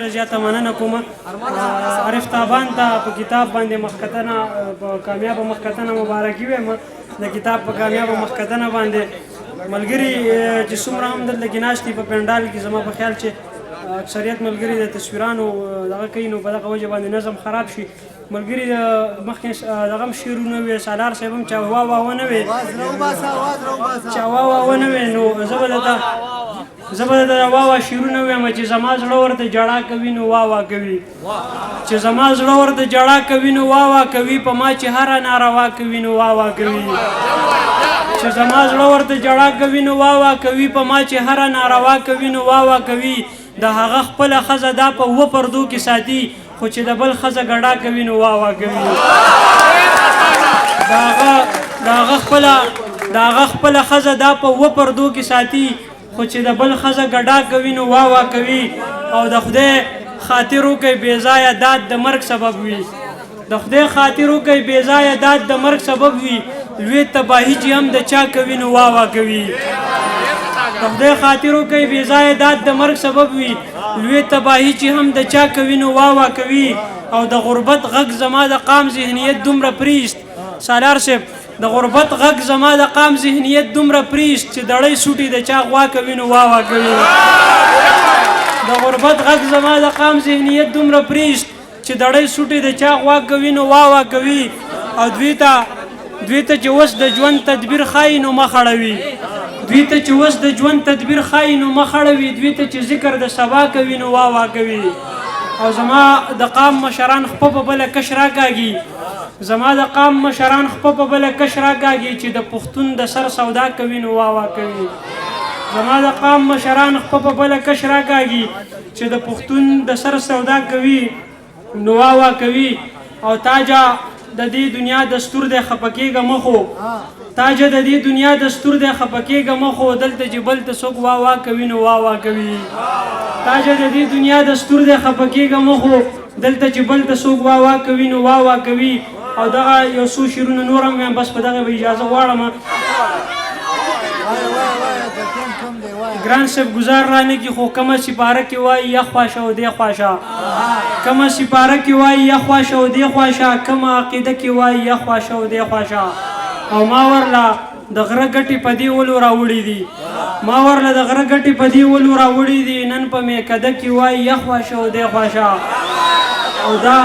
ډېره زیاته مننه کوم عارف تابان ته په کتاب باندې مخکتنه په کامیابه مخکتنه مبارکي وایم د کتاب په کامیابه مخکتنه باندې ملګري چې څومره هم دلته کې ناست دي په پنډال کې زما په خیال چې اکثریت ملګري د تصویرانو دغه کوي نو په دغه وجه باندې نظم خراب شي ملګري مخکې دغه هم شعرونه وي سالار صاحب هم چا وا وا ونه وي چا وا وا ونه وي نو زه به درته وا وا شعرونه وایم چې زما زړه ورته ژړا کوي نو وا وا کوي چې زما زړه ورته ژړا کوي نو وا وا کوي په ما چې هره ناروا کوي نو وا وا کوي چې زما زړه ورته ژړا کوي نو وا وا کوي په ما چې هره ناروا کوي نو وا وا کوي د هغه خپله ښځه دا په اووه پردو کې ساتي خو چې د بل ښځه ګډا کوي نو وا وا کوي د هغه خپله ښځه دا په اووه پردو کې ساتي خو چې د بل ښځه ګډا کوي نو وا وا کوي او د خدای خاطر وکړي بې ځایه داد د مرګ سبب وي د خدای خاطر وکړي بې ځایه داد د مرګ سبب وي لوی تباهي چې هم د چا کوي نو وا وا کوي د خدای خاطر وکړي بې ځایه داد د مرګ سبب وي لوی تباهي چې هم د چا کوي نو وا وا کوي او د غربت غږ زما د قام ذهنیت دومره پریست سالار صاحب د غربت غږ زما د قام ذهنیت دومره پریست چې دړی سوټي د چا غوا کوي نو وا وا کوي د غربت غږ زما د قام ذهنیت دومره پریست چې دړی سوټي د چا غوا کوي نو وا وا کوي او دوی ته چې اوس د ژوند تدبیر ښایي نو مخ اړوي دوی ته چې اوس د ژوند تدبیر ښایي نو مخ اړوي دوی ته چې ذکر د سبا کوي نو وا وا کوي او زما د قام مشران خپه په بله کش راکاږي زما د قام مشران خپه په بله کش راکاږي چې د پښتون د سر سودا کوي نو وا وا کوي زما د قام مشران خپه په بله کش راکاږي چې د پښتون د سر سودا کوي نو وا وا کوي او تاجه د دې دنیا دستور دی خفه کېږه مخو تاجه د دې دنیا دستور دی خفه کېږه مخو دلته چې بل ته څوک وا وا کوي نو وا وا کوي تاجه د دې دنیا دستور دی خفه کېږه مخو دلته چې بل ته څوک وا وا کوي نو وا وا کوي او دغه یو څو شعرونه نور هم وایم بس په دغه به اجازه غواړم ګران صاحب ګزار رانه کې خو کمه سپاره کې وایي یا خواشه او دې خواشه کمه سپاره کې وایي یا خواشه او دې خواشه کمه عقیده کې وایي یا خواشه او دې خواشه او ما ورله د غره ګټې په دې ولو راوړي دي ما ورله د غره ګټې په دې ولو راوړي دي نن په میکده کې وایي یا خواشه او دې خواشه او دا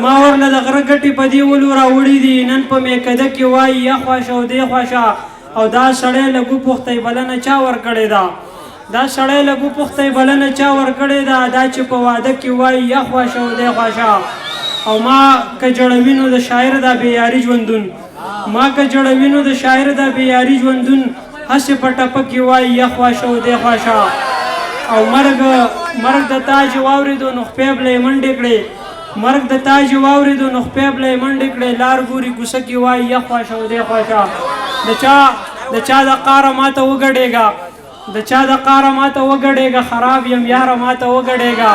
ما ورله د غره ګټې په دې ولو راوړي دي نن په میکده کې وایي یا خواشه او دې خواشه او دا سړی لږو پوښتئ بلنه چا ورکړې ده دا سړی لږو پوښتئ بلنه چا ورکړې ده دا چې په واده کې وایي یا خواشه او دې خواشه او ما که جړوي نو د شاعر دا بېیاري ژوندون ما که جړوي نو د شاعر دا بېیاري ژوندون هسې په ټپه کې وایي یا خواشه او دې خواشه او مرګ د تاج واورېدو نو خپې بله یې منډې کړې مرګ د تاج واورېدو نو خپې بله یې منډې کړې لار ګوري کوڅه کې وایي یا خواشه او دې خواشه د چا د قاره ماته وګډېږه د چا د قاره ماته وګډېږه خراب یم یاره ماته وګډېږه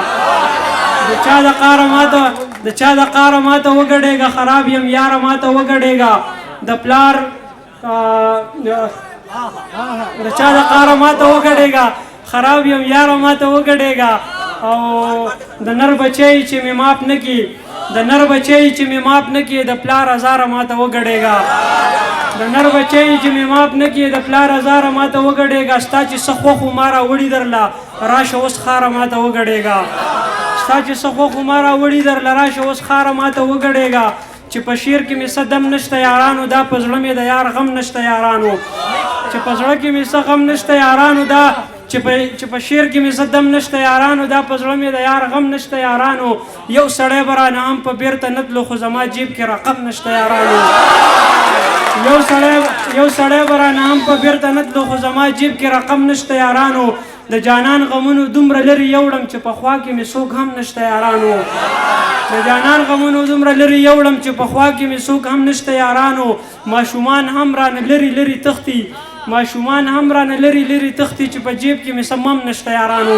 د چا د قاره ماته وګډېږه خراب یم یاره ماته وګډېږه د پلار د چا د قاره ماته وګډېږه خراب یم یاره ماته وګډېږه او د نر بچی چې مې ماف نه کي د نر بچی چې مې ماف نه کي د پلار هزاره ماته وګډېږه د نر بچی چې مې ماف نه کړي د پلار هزاره ماته وګډېږه ستا چې څه خوښ و ما راوړي درله راشه اوس خاره ماته وګډېږه ستا چې څه خوښ و ما راوړي درله راشه اوس خاره ماته وګډېږه چې په شعر کې مې څه دم نشته یارانو دا په زړه مې د یار غم نشته یارانو چې په زړه کې مې څه غم نشته یارانو دا چې په شعر کې مې څه دم نشته یارانو دا په زړه مې د یار غم نشته یارانو یو سړی به رانه هم په بیرته نه تلو خو زما جیب کې رقم نشته یارانو یو سړی به رانه هم په بیرته نه تلو خو زما جیب کې رقم نشته یارانو د جانان غمونو دومره لرې یوړم چې په خوا کې مې څوک هم نشته یارانو د جانان غمونو دومره لرې یوړم چې په خوا کې مې څوک هم نشته یارانو ماشومان هم رانه لرې لرې تښتي ماشومان هم رانه لرې لرې تښتي چې په جیب کې مې څه مم نشته یارانو